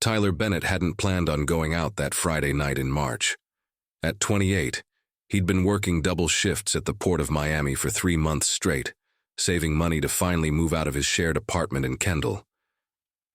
Tyler Bennett hadn't planned on going out that Friday night in March. At 28, he'd been working double shifts at the Port of Miami for 3 months straight, saving money to finally move out of his shared apartment in Kendall.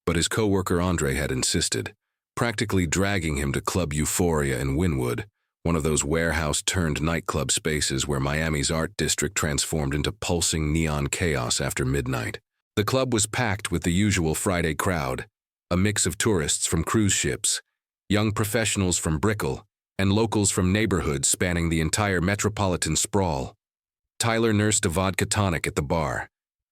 But his coworker Andre had insisted, practically dragging him to Club Euphoria in Wynwood, one of those warehouse-turned-nightclub spaces where Miami's art district transformed into pulsing neon chaos after midnight. The club was packed with the usual Friday crowd, a mix of tourists from cruise ships, young professionals from Brickell, and locals from neighborhoods spanning the entire metropolitan sprawl. Tyler nursed a vodka tonic at the bar,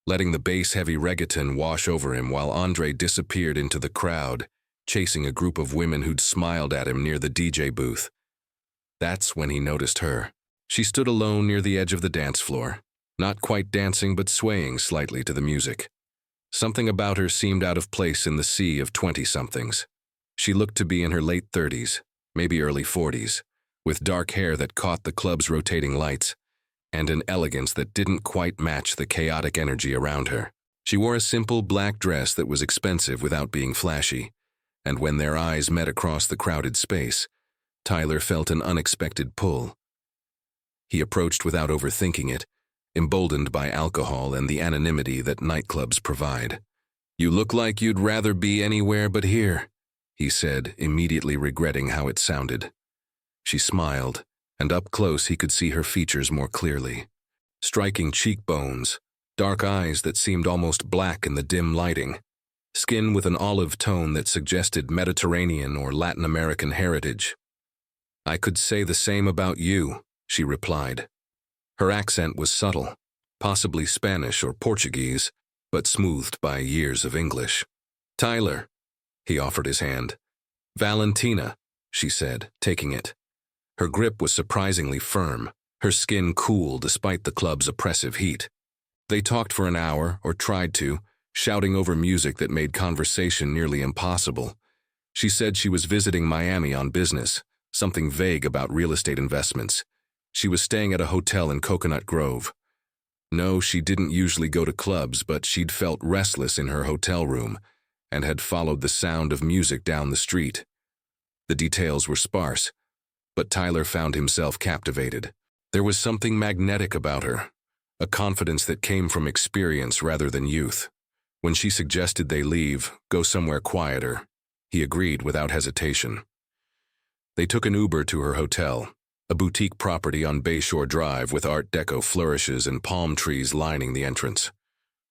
letting the bass-heavy reggaeton wash over him while Andre disappeared into the crowd, chasing a group of women who'd smiled at him near the DJ booth. That's when he noticed her. She stood alone near the edge of the dance floor, not quite dancing but swaying slightly to the music. Something about her seemed out of place in the sea of 20-somethings. She looked to be in her late 30s, maybe early 40s, with dark hair that caught the club's rotating lights, and an elegance that didn't quite match the chaotic energy around her. She wore a simple black dress that was expensive without being flashy, and when their eyes met across the crowded space, Tyler felt an unexpected pull. He approached without overthinking it, emboldened by alcohol and the anonymity that nightclubs provide. "You look like you'd rather be anywhere but here," he said, immediately regretting how it sounded. She smiled, and up close he could see her features more clearly. Striking cheekbones, dark eyes that seemed almost black in the dim lighting, skin with an olive tone that suggested Mediterranean or Latin American heritage. "I could say the same about you," she replied. Her accent was subtle, possibly Spanish or Portuguese, but smoothed by years of English. "Tyler," he offered his hand. "Valentina," she said, taking it. Her grip was surprisingly firm, her skin cool despite the club's oppressive heat. They talked for an hour, or tried to, shouting over music that made conversation nearly impossible. She said she was visiting Miami on business, something vague about real estate investments. She was staying at a hotel in Coconut Grove. No, she didn't usually go to clubs, but she'd felt restless in her hotel room and had followed the sound of music down the street. The details were sparse, but Tyler found himself captivated. There was something magnetic about her, a confidence that came from experience rather than youth. When she suggested they leave, go somewhere quieter, he agreed without hesitation. They took an Uber to her hotel, a boutique property on Bayshore Drive with Art Deco flourishes and palm trees lining the entrance.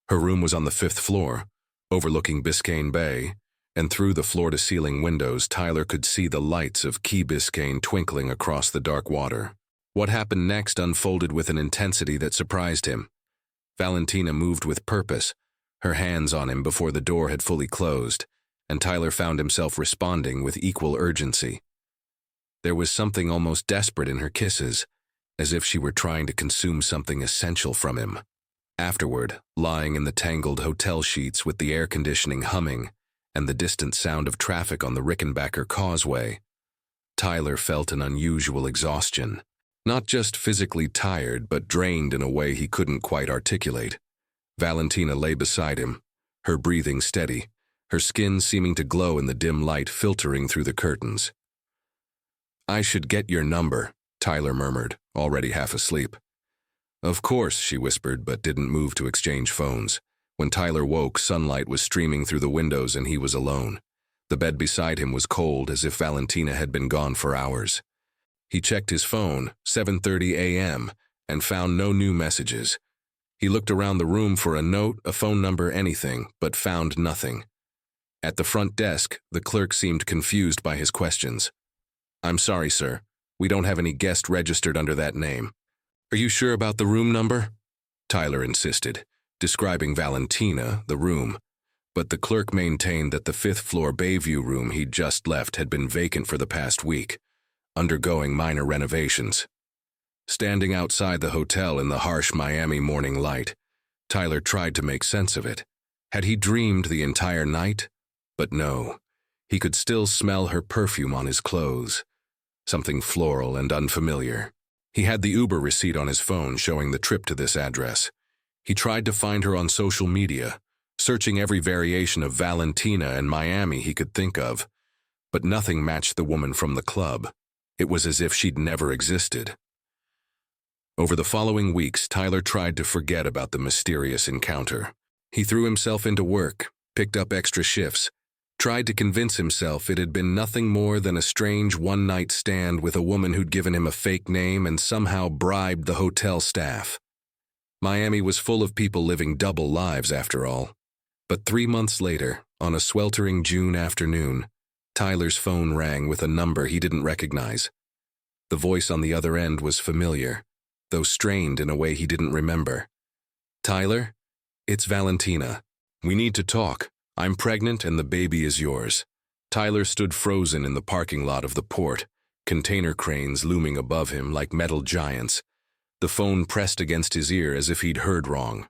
Her room was on the 5th floor, overlooking Biscayne Bay, and through the floor-to-ceiling windows Tyler could see the lights of Key Biscayne twinkling across the dark water. What happened next unfolded with an intensity that surprised him. Valentina moved with purpose, her hands on him before the door had fully closed, and Tyler found himself responding with equal urgency. There was something almost desperate in her kisses, as if she were trying to consume something essential from him. Afterward, lying in the tangled hotel sheets with the air conditioning humming and the distant sound of traffic on the Rickenbacker Causeway, Tyler felt an unusual exhaustion, not just physically tired but drained in a way he couldn't quite articulate. Valentina lay beside him, her breathing steady, her skin seeming to glow in the dim light filtering through the curtains. "I should get your number," Tyler murmured, already half asleep. "Of course," she whispered, but didn't move to exchange phones. When Tyler woke, sunlight was streaming through the windows and he was alone. The bed beside him was cold, as if Valentina had been gone for hours. He checked his phone, 7:30 a.m., and found no new messages. He looked around the room for a note, a phone number, anything, but found nothing. At the front desk, the clerk seemed confused by his questions. "I'm sorry, sir. We don't have any guest registered under that name." "Are you sure about the room number?" Tyler insisted, describing Valentina, the room. But the clerk maintained that the 5th-floor Bayview room he'd just left had been vacant for the past week, undergoing minor renovations. Standing outside the hotel in the harsh Miami morning light, Tyler tried to make sense of it. Had he dreamed the entire night? But no. He could still smell her perfume on his clothes, something floral and unfamiliar. He had the Uber receipt on his phone showing the trip to this address. He tried to find her on social media, searching every variation of Valentina and Miami he could think of, but nothing matched the woman from the club. It was as if she'd never existed. Over the following weeks, Tyler tried to forget about the mysterious encounter. He threw himself into work, picked up extra shifts, tried to convince himself it had been nothing more than a strange one-night stand with a woman who'd given him a fake name and somehow bribed the hotel staff. Miami was full of people living double lives after all. But 3 months later, on a sweltering June afternoon, Tyler's phone rang with a number he didn't recognize. The voice on the other end was familiar, though strained in a way he didn't remember. "Tyler? It's Valentina. We need to talk. I'm pregnant and the baby is yours." Tyler stood frozen in the parking lot of the port, container cranes looming above him like metal giants. The phone pressed against his ear as if he'd heard wrong.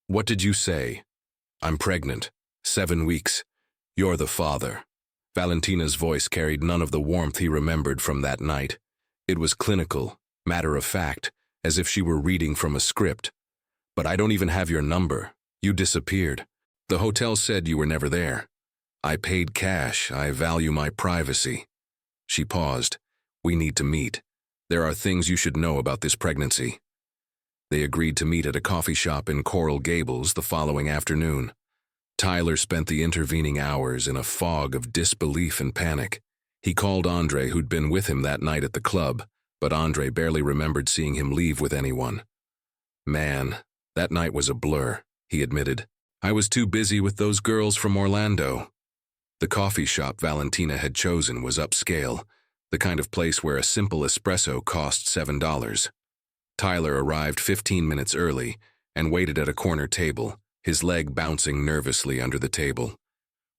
"What did you say?" "I'm pregnant. 7 weeks. You're the father." Valentina's voice carried none of the warmth he remembered from that night. It was clinical, matter-of-fact, as if she were reading from a script. "But I don't even have your number. You disappeared. The hotel said you were never there. I paid cash. I value my privacy." She paused. "We need to meet. There are things you should know about this pregnancy." They agreed to meet at a coffee shop in Coral Gables the following afternoon. Tyler spent the intervening hours in a fog of disbelief and panic. He called Andre, who'd been with him that night at the club, but Andre barely remembered seeing him leave with anyone. "Man, that night was a blur," he admitted. "I was too busy with those girls from Orlando." The coffee shop Valentina had chosen was upscale, the kind of place where a simple espresso cost $7. Tyler arrived 15 minutes early and waited at a corner table, his leg bouncing nervously under the table.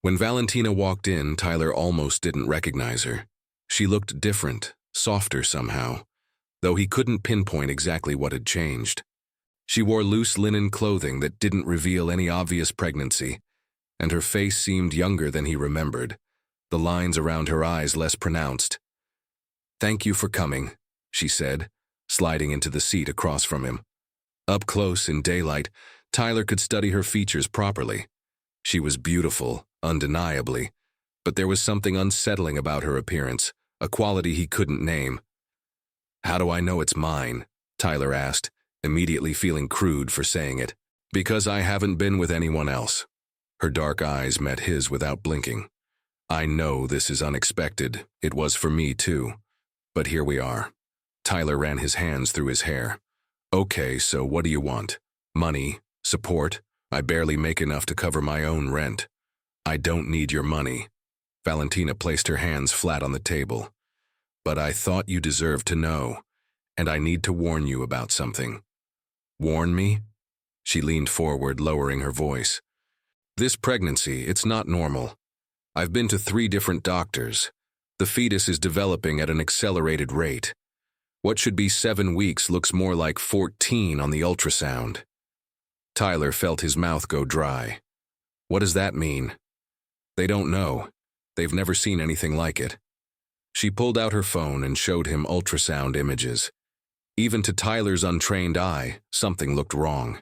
When Valentina walked in, Tyler almost didn't recognize her. She looked different, softer somehow, though he couldn't pinpoint exactly what had changed. She wore loose linen clothing that didn't reveal any obvious pregnancy, and her face seemed younger than he remembered, the lines around her eyes less pronounced. "Thank you for coming," she said, sliding into the seat across from him. Up close in daylight, Tyler could study her features properly. She was beautiful, undeniably, but there was something unsettling about her appearance, a quality he couldn't name. "How do I know it's mine?" Tyler asked, immediately feeling crude for saying it. "Because I haven't been with anyone else." Her dark eyes met his without blinking. "I know this is unexpected. It was for me too. But here we are." Tyler ran his hands through his hair. "Okay, so what do you want? Money? Support? I barely make enough to cover my own rent." "I don't need your money." Valentina placed her hands flat on the table. "But I thought you deserved to know, and I need to warn you about something." "Warn me?" She leaned forward, lowering her voice. "This pregnancy, it's not normal. I've been to 3 different doctors. The fetus is developing at an accelerated rate. What should be 7 weeks looks more like 14 on the ultrasound." Tyler felt his mouth go dry. "What does that mean?" "They don't know. They've never seen anything like it." She pulled out her phone and showed him ultrasound images. Even to Tyler's untrained eye, something looked wrong.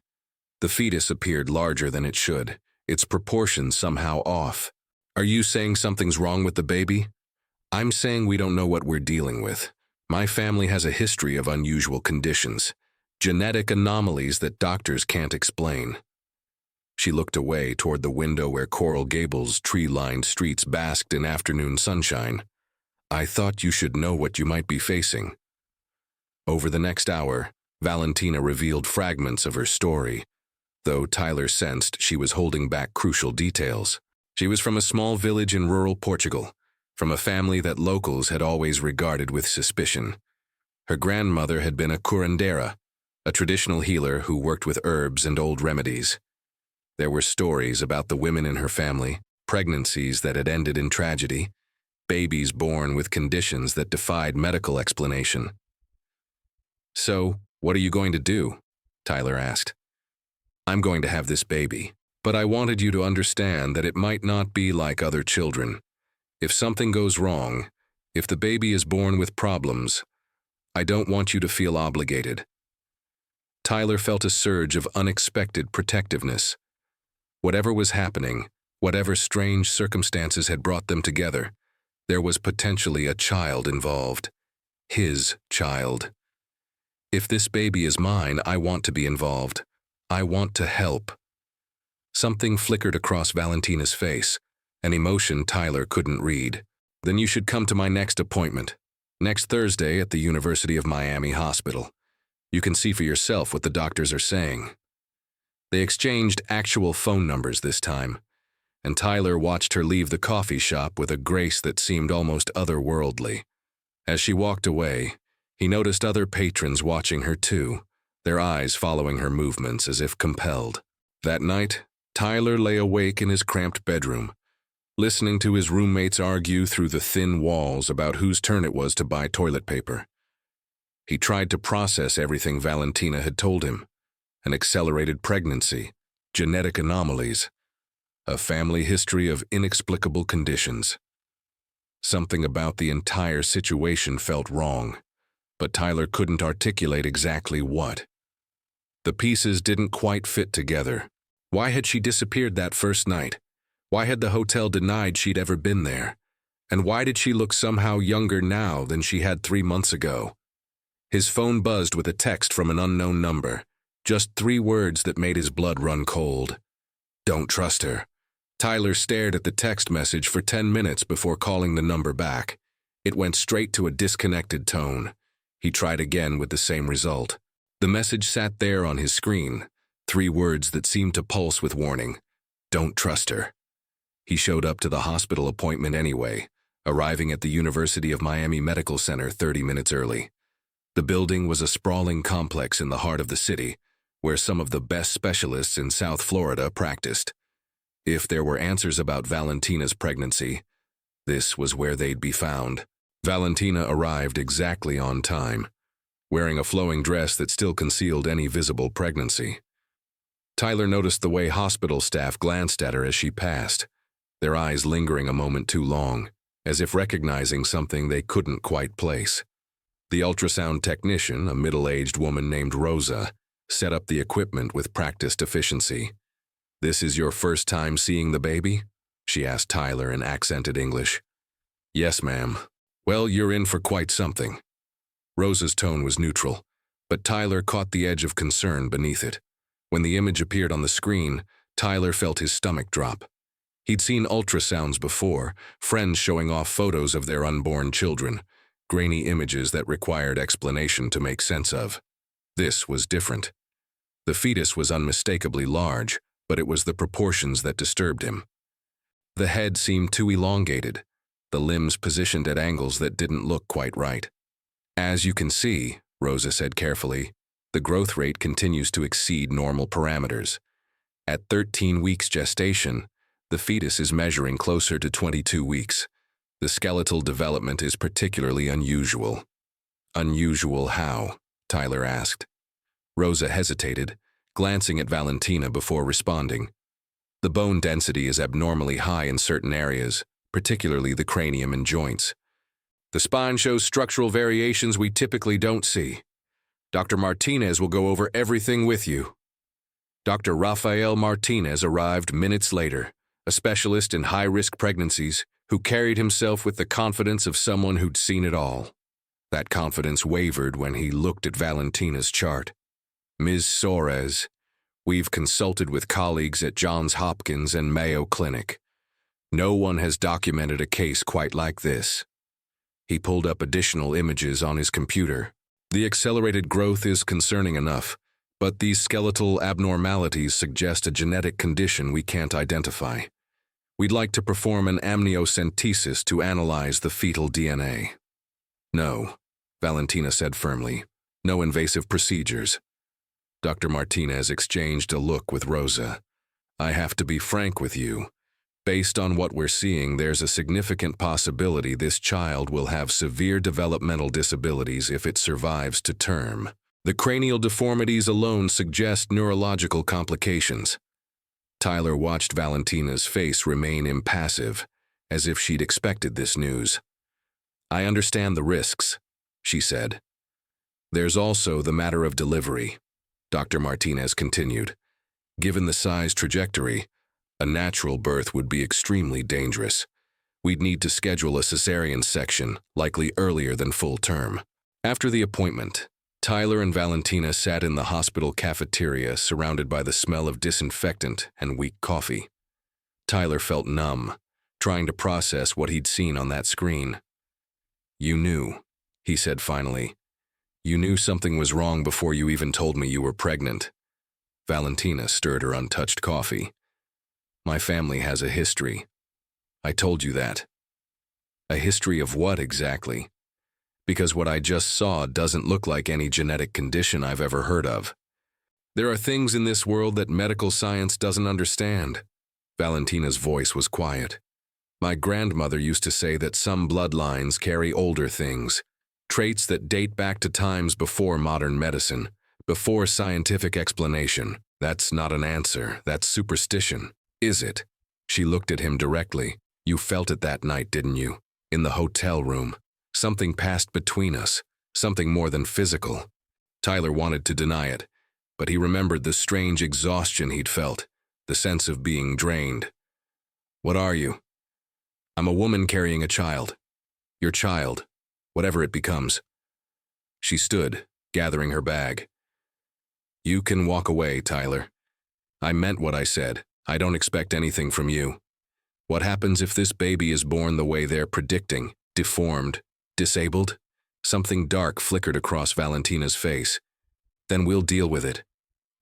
The fetus appeared larger than it should, its proportions somehow off. "Are you saying something's wrong with the baby?" "I'm saying we don't know what we're dealing with. My family has a history of unusual conditions, genetic anomalies that doctors can't explain." She looked away toward the window where Coral Gables' tree-lined streets basked in afternoon sunshine. "I thought you should know what you might be facing." Over the next hour, Valentina revealed fragments of her story, though Tyler sensed she was holding back crucial details. She was from a small village in rural Portugal, from a family that locals had always regarded with suspicion. Her grandmother had been a curandera, a traditional healer who worked with herbs and old remedies. There were stories about the women in her family, pregnancies that had ended in tragedy, babies born with conditions that defied medical explanation. "So, what are you going to do?" Tyler asked. "I'm going to have this baby, but I wanted you to understand that it might not be like other children. If something goes wrong, if the baby is born with problems, I don't want you to feel obligated." Tyler felt a surge of unexpected protectiveness. Whatever was happening, whatever strange circumstances had brought them together, There was potentially a child involved. His child. If this baby is mine, I want to be involved. I want to help. Something flickered across Valentina's face, an emotion Tyler couldn't read. Then you should come to my next appointment. Next Thursday at the University of Miami Hospital. You can see for yourself what the doctors are saying. They exchanged actual phone numbers this time, and Tyler watched her leave the coffee shop with a grace that seemed almost otherworldly. As she walked away, he noticed other patrons watching her too, their eyes following her movements as if compelled. That night, Tyler lay awake in his cramped bedroom, listening to his roommates argue through the thin walls about whose turn it was to buy toilet paper. He tried to process everything Valentina had told him: an accelerated pregnancy, genetic anomalies, a family history of inexplicable conditions. Something about the entire situation felt wrong, but Tyler couldn't articulate exactly what. The pieces didn't quite fit together. Why had she disappeared that first night? Why had the hotel denied she'd ever been there? And why did she look somehow younger now than she had 3 months ago? His phone buzzed with a text from an unknown number, just 3 words that made his blood run cold. Don't trust her. Tyler stared at the text message for 10 minutes before calling the number back. It went straight to a disconnected tone. He tried again with the same result. The message sat there on his screen, 3 words that seemed to pulse with warning. Don't trust her. He showed up to the hospital appointment anyway, arriving at the University of Miami Medical Center 30 minutes early. The building was a sprawling complex in the heart of the city, where some of the best specialists in South Florida practiced. If there were answers about Valentina's pregnancy, this was where they'd be found. Valentina arrived exactly on time, wearing a flowing dress that still concealed any visible pregnancy. Tyler noticed the way hospital staff glanced at her as she passed, their eyes lingering a moment too long, as if recognizing something they couldn't quite place. The ultrasound technician, a middle-aged woman named Rosa, set up the equipment with practiced efficiency. "This is your first time seeing the baby?" she asked Tyler in accented English. "Yes, ma'am." "Well, you're in for quite something." Rosa's tone was neutral, but Tyler caught the edge of concern beneath it. When the image appeared on the screen, Tyler felt his stomach drop. He'd seen ultrasounds before, friends showing off photos of their unborn children, grainy images that required explanation to make sense of. This was different. The fetus was unmistakably large, but it was the proportions that disturbed him. The head seemed too elongated, the limbs positioned at angles that didn't look quite right. "As you can see," Rosa said carefully, "the growth rate continues to exceed normal parameters. At 13 weeks gestation, the fetus is measuring closer to 22 weeks. The skeletal development is particularly unusual." "Unusual how?" Tyler asked. Rosa hesitated, glancing at Valentina before responding. "The bone density is abnormally high in certain areas, particularly the cranium and joints. The spine shows structural variations we typically don't see. Dr. Martinez will go over everything with you." Dr. Rafael Martinez arrived minutes later, a specialist in high-risk pregnancies who carried himself with the confidence of someone who'd seen it all. That confidence wavered when he looked at Valentina's chart. "Ms. Soares, we've consulted with colleagues at Johns Hopkins and Mayo Clinic. No one has documented a case quite like this." He pulled up additional images on his computer. "The accelerated growth is concerning enough, but these skeletal abnormalities suggest a genetic condition we can't identify. We'd like to perform an amniocentesis to analyze the fetal DNA." "No," Valentina said firmly. "No invasive procedures." Dr. Martinez exchanged a look with Rosa. "I have to be frank with you. Based on what we're seeing, there's a significant possibility this child will have severe developmental disabilities if it survives to term. The cranial deformities alone suggest neurological complications." Tyler watched Valentina's face remain impassive, as if she'd expected this news. "I understand the risks," she said. "There's also the matter of delivery," Dr. Martinez continued. "Given the size trajectory, a natural birth would be extremely dangerous. We'd need to schedule a cesarean section, likely earlier than full term. After the appointment, Tyler and Valentina sat in the hospital cafeteria surrounded by the smell of disinfectant and weak coffee. Tyler felt numb, trying to process what he'd seen on that screen. "You knew," he said finally. "You knew something was wrong before you even told me you were pregnant." Valentina stirred her untouched coffee. "My family has a history. I told you that." "A history of what exactly?" "Because what I just saw doesn't look like any genetic condition I've ever heard of. There are things in this world that medical science doesn't understand." Valentina's voice was quiet. "My grandmother used to say that some bloodlines carry older things, traits that date back to times before modern medicine, before scientific explanation. That's not an answer, that's superstition, is it?" She looked at him directly. "You felt it that night, didn't you? In the hotel room. Something passed between us, something more than physical." Tyler wanted to deny it, but he remembered the strange exhaustion he'd felt, the sense of being drained. "What are you?" "I'm a woman carrying a child. Your child, whatever it becomes." She stood, gathering her bag. "You can walk away, Tyler. I meant what I said. I don't expect anything from you. What happens if this baby is born the way they're predicting, deformed, disabled?" Something dark flickered across Valentina's face. "Then we'll deal with it.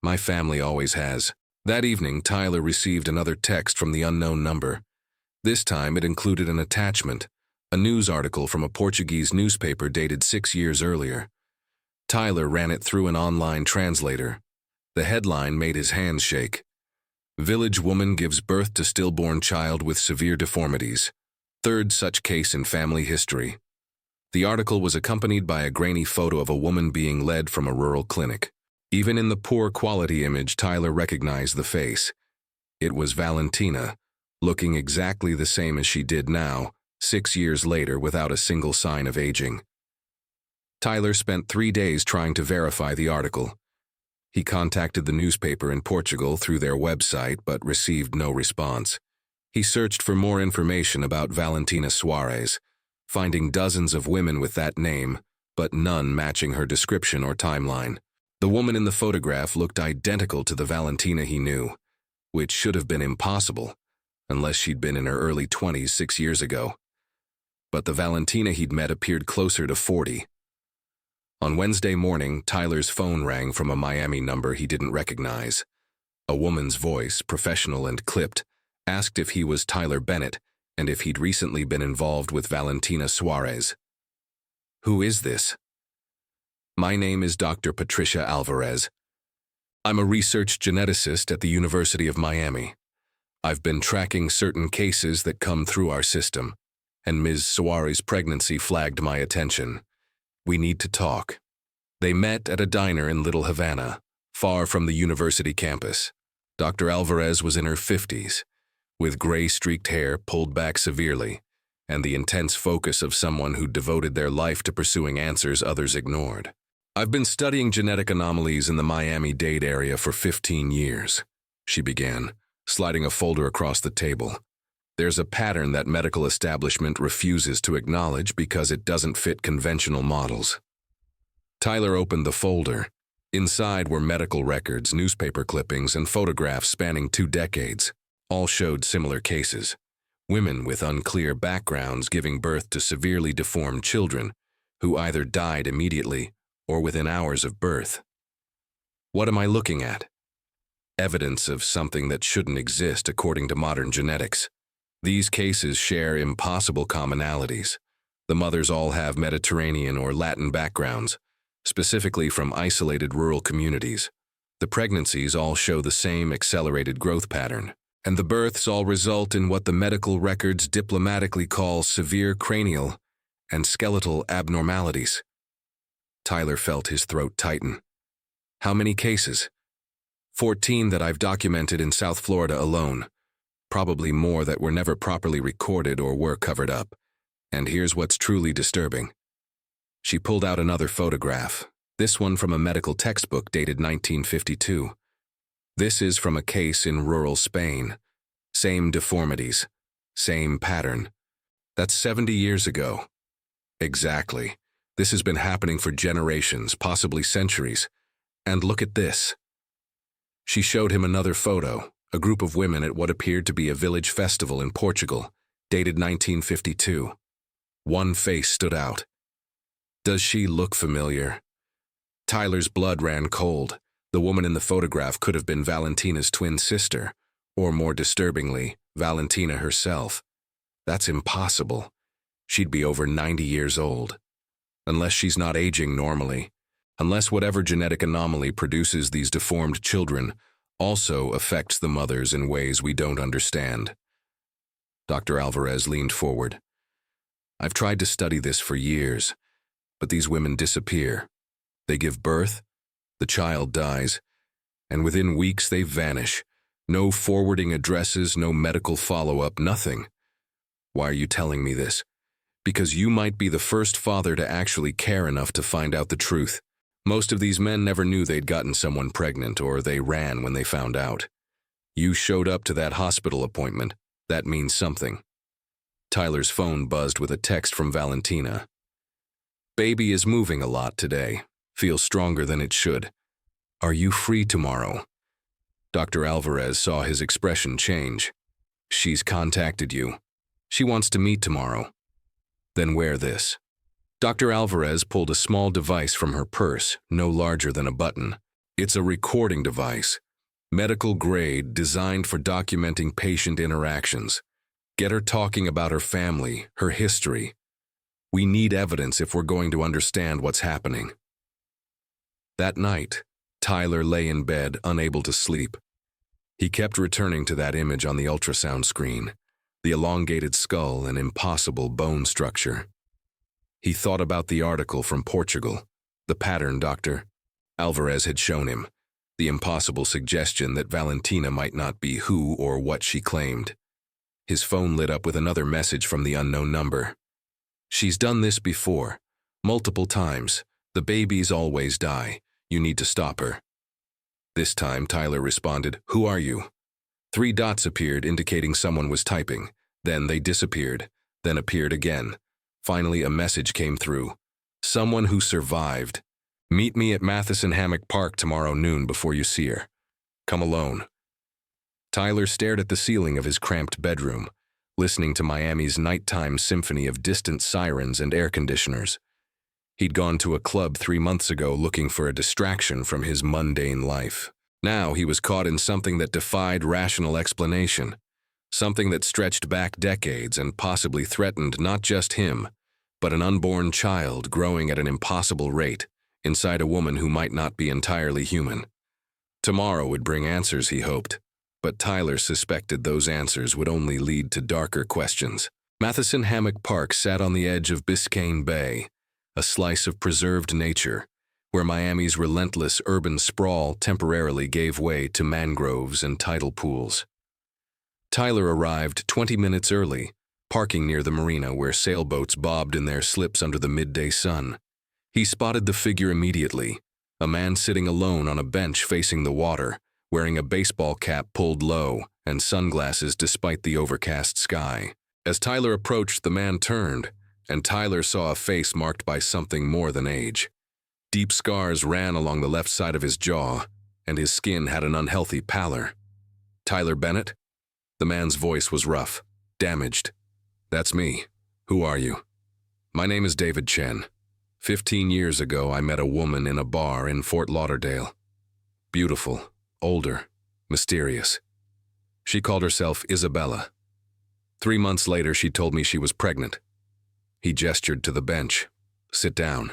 My family always has." That evening, Tyler received another text from the unknown number. This time it included an attachment, a news article from a Portuguese newspaper dated 6 years earlier. Tyler ran it through an online translator. The headline made his hands shake. "Village woman gives birth to stillborn child with severe deformities. Third such case in family history." The article was accompanied by a grainy photo of a woman being led from a rural clinic. Even in the poor quality image, Tyler recognized the face. It was Valentina, looking exactly the same as she did now, 6 years later, without a single sign of aging. Tyler spent 3 days trying to verify the article. He contacted the newspaper in Portugal through their website but received no response. He searched for more information about Valentina Suarez, finding dozens of women with that name, but none matching her description or timeline. The woman in the photograph looked identical to the Valentina he knew, which should have been impossible, unless she'd been in her early 20s 6 years ago. But the Valentina he'd met appeared closer to 40. On Wednesday morning, Tyler's phone rang from a Miami number he didn't recognize. A woman's voice, professional and clipped, asked if he was Tyler Bennett and if he'd recently been involved with Valentina Suarez. "Who is this?" "My name is Dr. Patricia Alvarez. I'm a research geneticist at the University of Miami. I've been tracking certain cases that come through our system, and Ms. Suarez's pregnancy flagged my attention. We need to talk." They met at a diner in Little Havana, far from the university campus. Dr. Alvarez was in her 50s, with gray-streaked hair pulled back severely, and the intense focus of someone who devoted their life to pursuing answers others ignored. "I've been studying genetic anomalies in the Miami-Dade area for 15 years, she began, sliding a folder across the table. "There's a pattern that medical establishment refuses to acknowledge because it doesn't fit conventional models." Tyler opened the folder. Inside were medical records, newspaper clippings, and photographs spanning 2 decades. All showed similar cases. Women with unclear backgrounds giving birth to severely deformed children who either died immediately or within hours of birth. What am I looking at? Evidence of something that shouldn't exist according to modern genetics. These cases share impossible commonalities. The mothers all have Mediterranean or Latin backgrounds, specifically from isolated rural communities. The pregnancies all show the same accelerated growth pattern, and the births all result in what the medical records diplomatically call severe cranial and skeletal abnormalities. Tyler felt his throat tighten. "How many cases?" 14 that I've documented in South Florida alone. Probably more that were never properly recorded or were covered up. And here's what's truly disturbing." She pulled out another photograph, this one from a medical textbook dated 1952. "This is from a case in rural Spain. Same deformities, same pattern. That's 70 years ago. Exactly. This has been happening for generations, possibly centuries. And look at this. She showed him another photo, a group of women at what appeared to be a village festival in Portugal, dated 1952. One face stood out. Does she look familiar? Tyler's blood ran cold. The woman in the photograph could have been Valentina's twin sister, or more disturbingly, Valentina herself. That's impossible. She'd be over 90 years old. Unless she's not aging normally. Unless whatever genetic anomaly produces these deformed children also affects the mothers in ways we don't understand. Dr. Alvarez leaned forward. I've tried to study this for years, but these women disappear. They give birth, the child dies, and within weeks they vanish. No forwarding addresses, no medical follow-up, nothing. Why are you telling me this? Because you might be the first father to actually care enough to find out the truth. Most of these men never knew they'd gotten someone pregnant, or they ran when they found out. You showed up to that hospital appointment. That means something. Tyler's phone buzzed with a text from Valentina. Baby is moving a lot today. Feels stronger than it should. Are you free tomorrow? Dr. Alvarez saw his expression change. She's contacted you. She wants to meet tomorrow. Then wear this. Dr. Alvarez pulled a small device from her purse, no larger than a button. It's a recording device, medical grade, designed for documenting patient interactions. Get her talking about her family, her history. We need evidence if we're going to understand what's happening. That night, Tyler lay in bed, unable to sleep. He kept returning to that image on the ultrasound screen, the elongated skull and impossible bone structure. He thought about the article from Portugal, the pattern Dr. Alvarez had shown him, the impossible suggestion that Valentina might not be who or what she claimed. His phone lit up with another message from the unknown number. She's done this before, multiple times. The babies always die. You need to stop her. This time, Tyler responded, Who are you? 3 dots appeared indicating someone was typing. Then they disappeared, then appeared again. Finally, a message came through. Someone who survived. Meet me at Matheson Hammock Park tomorrow noon before you see her. Come alone. Tyler stared at the ceiling of his cramped bedroom, listening to Miami's nighttime symphony of distant sirens and air conditioners. He'd gone to a club 3 months ago looking for a distraction from his mundane life. Now he was caught in something that defied rational explanation, something that stretched back decades and possibly threatened not just him, but an unborn child growing at an impossible rate inside a woman who might not be entirely human. Tomorrow would bring answers, he hoped, but Tyler suspected those answers would only lead to darker questions. Matheson Hammock Park sat on the edge of Biscayne Bay, a slice of preserved nature, where Miami's relentless urban sprawl temporarily gave way to mangroves and tidal pools. Tyler arrived 20 minutes early, parking near the marina where sailboats bobbed in their slips under the midday sun. He spotted the figure immediately, a man sitting alone on a bench facing the water, wearing a baseball cap pulled low and sunglasses despite the overcast sky. As Tyler approached, the man turned, and Tyler saw a face marked by something more than age. Deep scars ran along the left side of his jaw, and his skin had an unhealthy pallor. Tyler Bennett? The man's voice was rough, damaged. That's me. Who are you? My name is David Chen. 15 years ago, I met a woman in a bar in Fort Lauderdale. Beautiful, older, mysterious. She called herself Isabella. 3 months later, she told me she was pregnant. He gestured to the bench. Sit down.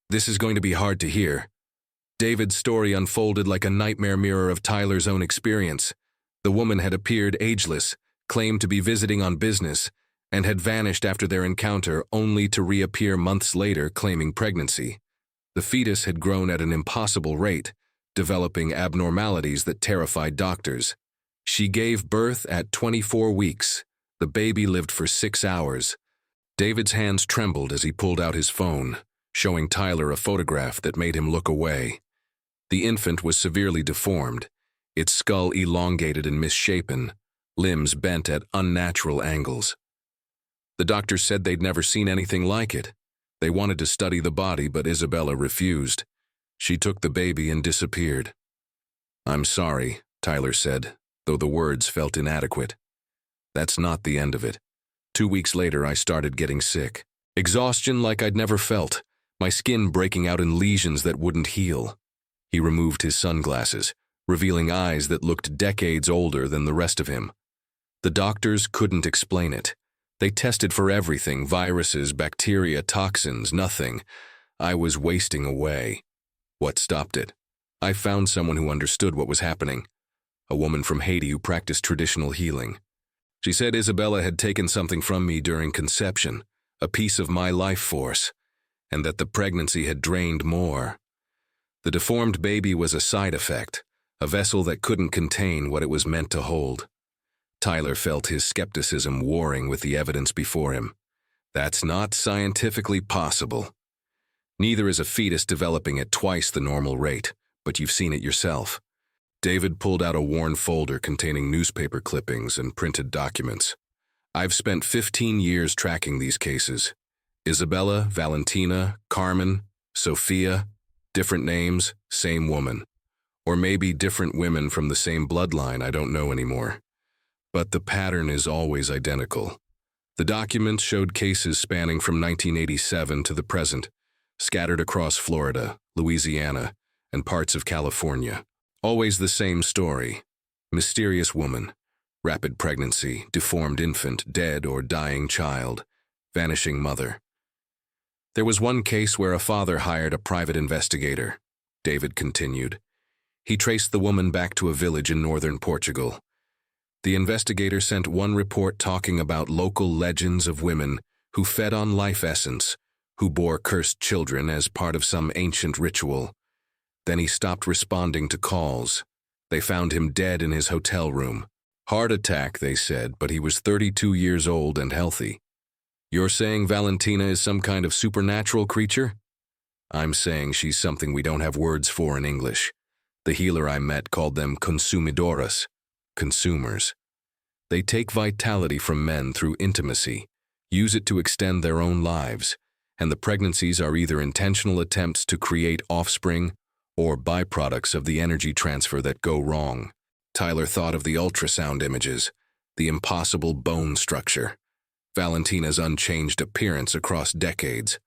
This is going to be hard to hear. David's story unfolded like a nightmare mirror of Tyler's own experience. The woman had appeared ageless, claimed to be visiting on business, and had vanished after their encounter only to reappear months later claiming pregnancy. The fetus had grown at an impossible rate, developing abnormalities that terrified doctors. She gave birth at 24 weeks. The baby lived for 6 hours. David's hands trembled as he pulled out his phone, showing Tyler a photograph that made him look away. The infant was severely deformed, its skull elongated and misshapen, limbs bent at unnatural angles. The doctors said they'd never seen anything like it. They wanted to study the body, but Isabella refused. She took the baby and disappeared. "I'm sorry," Tyler said, though the words felt inadequate. "That's not the end of it. 2 weeks later, I started getting sick. Exhaustion like I'd never felt, my skin breaking out in lesions that wouldn't heal." He removed his sunglasses, revealing eyes that looked decades older than the rest of him. The doctors couldn't explain it. They tested for everything, viruses, bacteria, toxins, nothing. I was wasting away. What stopped it? I found someone who understood what was happening. A woman from Haiti who practiced traditional healing. She said Isabella had taken something from me during conception, a piece of my life force, and that the pregnancy had drained more. The deformed baby was a side effect, a vessel that couldn't contain what it was meant to hold. Tyler felt his skepticism warring with the evidence before him. That's not scientifically possible. Neither is a fetus developing at twice the normal rate, but you've seen it yourself. David pulled out a worn folder containing newspaper clippings and printed documents. I've spent 15 years tracking these cases. Isabella, Valentina, Carmen, Sophia, different names, same woman. Or maybe different women from the same bloodline, I don't know anymore. But the pattern is always identical. The documents showed cases spanning from 1987 to the present, scattered across Florida, Louisiana, and parts of California. Always the same story. Mysterious woman, rapid pregnancy, deformed infant, dead or dying child, vanishing mother. There was one case where a father hired a private investigator, David continued. He traced the woman back to a village in northern Portugal. The investigator sent one report talking about local legends of women who fed on life essence, who bore cursed children as part of some ancient ritual. Then he stopped responding to calls. They found him dead in his hotel room. Heart attack, they said, but he was 32 years old and healthy. You're saying Valentina is some kind of supernatural creature? I'm saying she's something we don't have words for in English. The healer I met called them consumidoras, consumers. They take vitality from men through intimacy, use it to extend their own lives, and the pregnancies are either intentional attempts to create offspring or byproducts of the energy transfer that go wrong. Tyler thought of the ultrasound images, the impossible bone structure, Valentina's unchanged appearance across decades.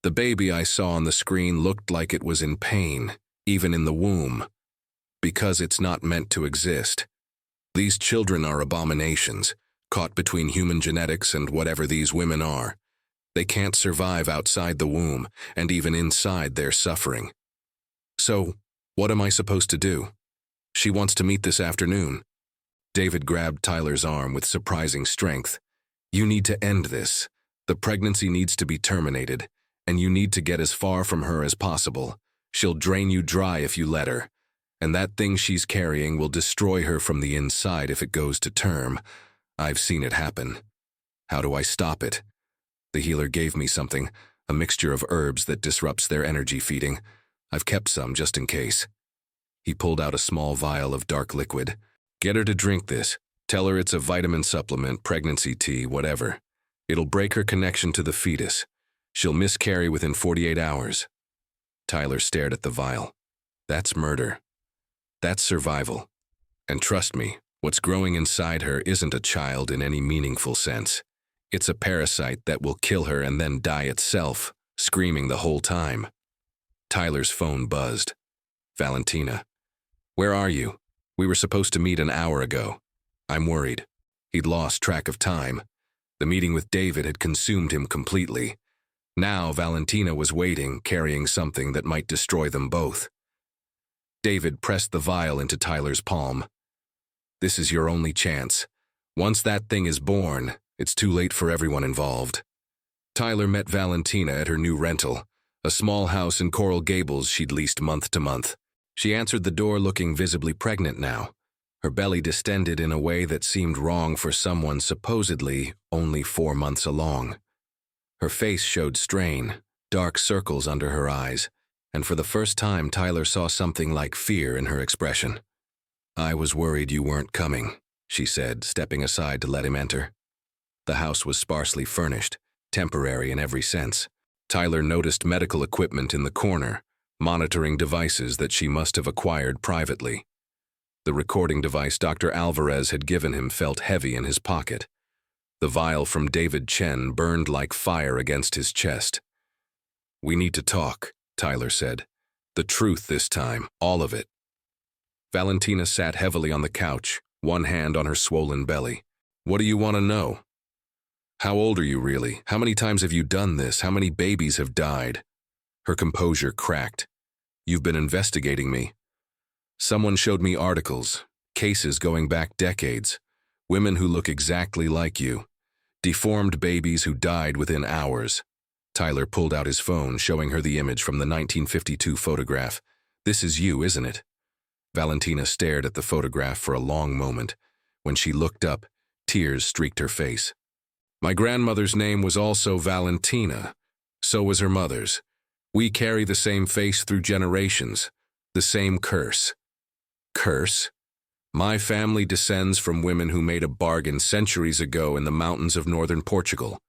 The baby I saw on the screen looked like it was in pain, even in the womb, because it's not meant to exist. These children are abominations, caught between human genetics and whatever these women are. They can't survive outside the womb, and even inside they're suffering. So, what am I supposed to do? She wants to meet this afternoon. David grabbed Tyler's arm with surprising strength. You need to end this. The pregnancy needs to be terminated, and you need to get as far from her as possible. She'll drain you dry if you let her. And that thing she's carrying will destroy her from the inside if it goes to term. I've seen it happen. How do I stop it? The healer gave me something, a mixture of herbs that disrupts their energy feeding. I've kept some just in case. He pulled out a small vial of dark liquid. Get her to drink this. Tell her it's a vitamin supplement, pregnancy tea, whatever. It'll break her connection to the fetus. She'll miscarry within 48 hours. Tyler stared at the vial. That's murder. That's survival. And trust me, what's growing inside her isn't a child in any meaningful sense. It's a parasite that will kill her and then die itself, screaming the whole time. Tyler's phone buzzed. Valentina. Where are you? We were supposed to meet an hour ago. I'm worried. He'd lost track of time. The meeting with David had consumed him completely. Now Valentina was waiting, carrying something that might destroy them both. David pressed the vial into Tyler's palm. This is your only chance. Once that thing is born, it's too late for everyone involved. Tyler met Valentina at her new rental, a small house in Coral Gables she'd leased month to month. She answered the door looking visibly pregnant now, her belly distended in a way that seemed wrong for someone supposedly only 4 months along. Her face showed strain, dark circles under her eyes, and for the first time Tyler saw something like fear in her expression. I was worried you weren't coming, she said, stepping aside to let him enter. The house was sparsely furnished, temporary in every sense. Tyler noticed medical equipment in the corner, monitoring devices that she must have acquired privately. The recording device Dr. Alvarez had given him felt heavy in his pocket. The vial from David Chen burned like fire against his chest. "We need to talk," Tyler said. "The truth this time, all of it." Valentina sat heavily on the couch, one hand on her swollen belly. "What do you want to know? How old are you really? How many times have you done this? How many babies have died?" Her composure cracked. "You've been investigating me. Someone showed me articles, cases going back decades, women who look exactly like you, deformed babies who died within hours." Tyler pulled out his phone, showing her the image from the 1952 photograph. "This is you, isn't it?" Valentina stared at the photograph for a long moment. When she looked up, tears streaked her face. "My grandmother's name was also Valentina. So was her mother's. We carry the same face through generations, the same curse." "Curse? My family descends from women who made a bargain centuries ago in the mountains of northern Portugal.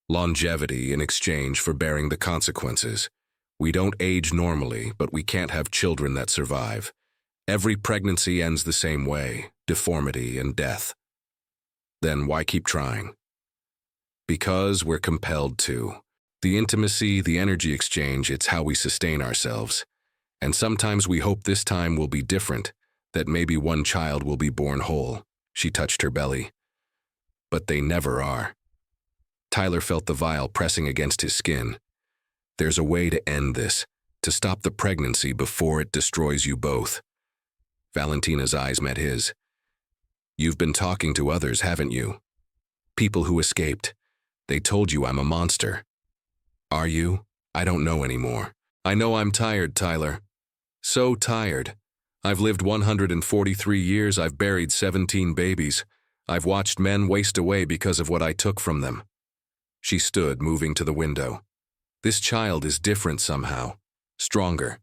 Longevity in exchange for bearing the consequences. We don't age normally, but we can't have children that survive. Every pregnancy ends the same way, deformity and death. Then why keep trying? Because we're compelled to. The intimacy, the energy exchange, it's how we sustain ourselves. And sometimes we hope this time will be different, that maybe one child will be born whole." She touched her belly. "But they never are." Tyler felt the vial pressing against his skin. "There's a way to end this, to stop the pregnancy before it destroys you both." Valentina's eyes met his. "You've been talking to others, haven't you? People who escaped. They told you I'm a monster." "Are you? I don't know anymore. I know I'm tired, Tyler. So tired. I've lived 143 years, I've buried 17 babies. I've watched men waste away because of what I took from them." She stood, moving to the window. "This child is different somehow. Stronger.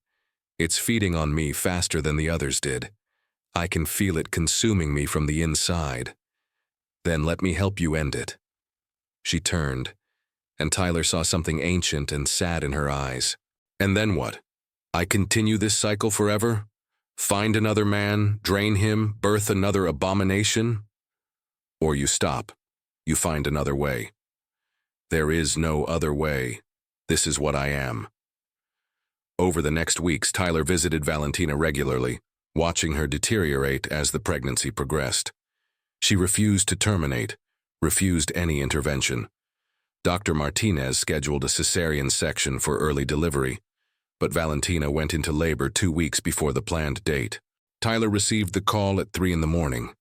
It's feeding on me faster than the others did. I can feel it consuming me from the inside. Then let me help you end it." She turned, and Tyler saw something ancient and sad in her eyes. "And then what? I continue this cycle forever? Find another man, drain him, birth another abomination? Or you stop, you find another way. There is no other way. This is what I am." Over the next weeks, Tyler visited Valentina regularly, watching her deteriorate as the pregnancy progressed. She refused to terminate, refused any intervention. Dr. Martinez scheduled a cesarean section for early delivery, but Valentina went into labor 2 weeks before the planned date. Tyler received the call at 3 in the morning.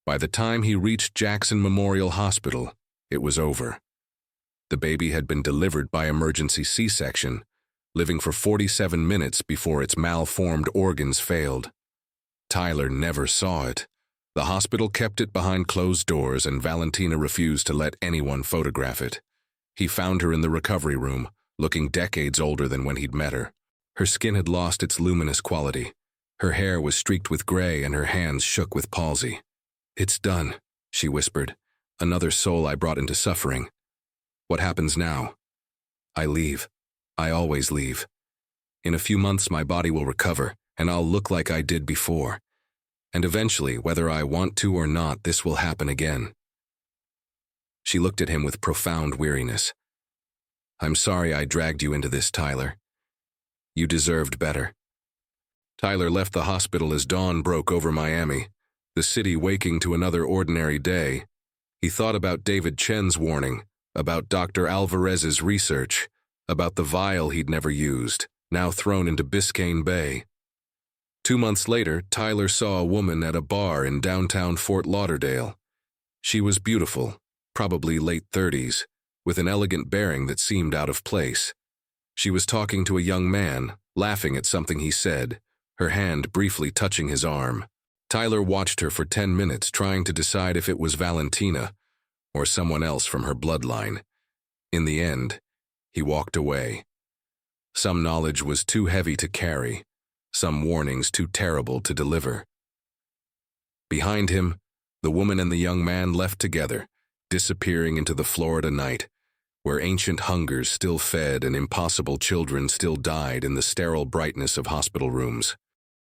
By the time he reached Jackson Memorial Hospital, it was over. The baby had been delivered by emergency C-section, living for 47 minutes before its malformed organs failed. Tyler never saw it. The hospital kept it behind closed doors, and Valentina refused to let anyone photograph it. He found her in the recovery room, looking decades older than when he'd met her. Her skin had lost its luminous quality. Her hair was streaked with gray and her hands shook with palsy. "It's done," she whispered. "Another soul I brought into suffering. What happens now?" "I leave. I always leave. In a few months my body will recover, and I'll look like I did before. And eventually, whether I want to or not, this will happen again." She looked at him with profound weariness. "I'm sorry I dragged you into this, Tyler. You deserved better." Tyler left the hospital as dawn broke over Miami, the city waking to another ordinary day. He thought about David Chen's warning, about Dr. Alvarez's research, about the vial he'd never used, now thrown into Biscayne Bay. 2 months later, Tyler saw a woman at a bar in downtown Fort Lauderdale. She was beautiful, probably late 30s, with an elegant bearing that seemed out of place. She was talking to a young man, laughing at something he said, her hand briefly touching his arm. Tyler watched her for 10 minutes, trying to decide if it was Valentina or someone else from her bloodline. In the end, he walked away. Some knowledge was too heavy to carry, some warnings too terrible to deliver. Behind him, the woman and the young man left together, disappearing into the Florida night, where ancient hungers still fed and impossible children still died in the sterile brightness of hospital rooms.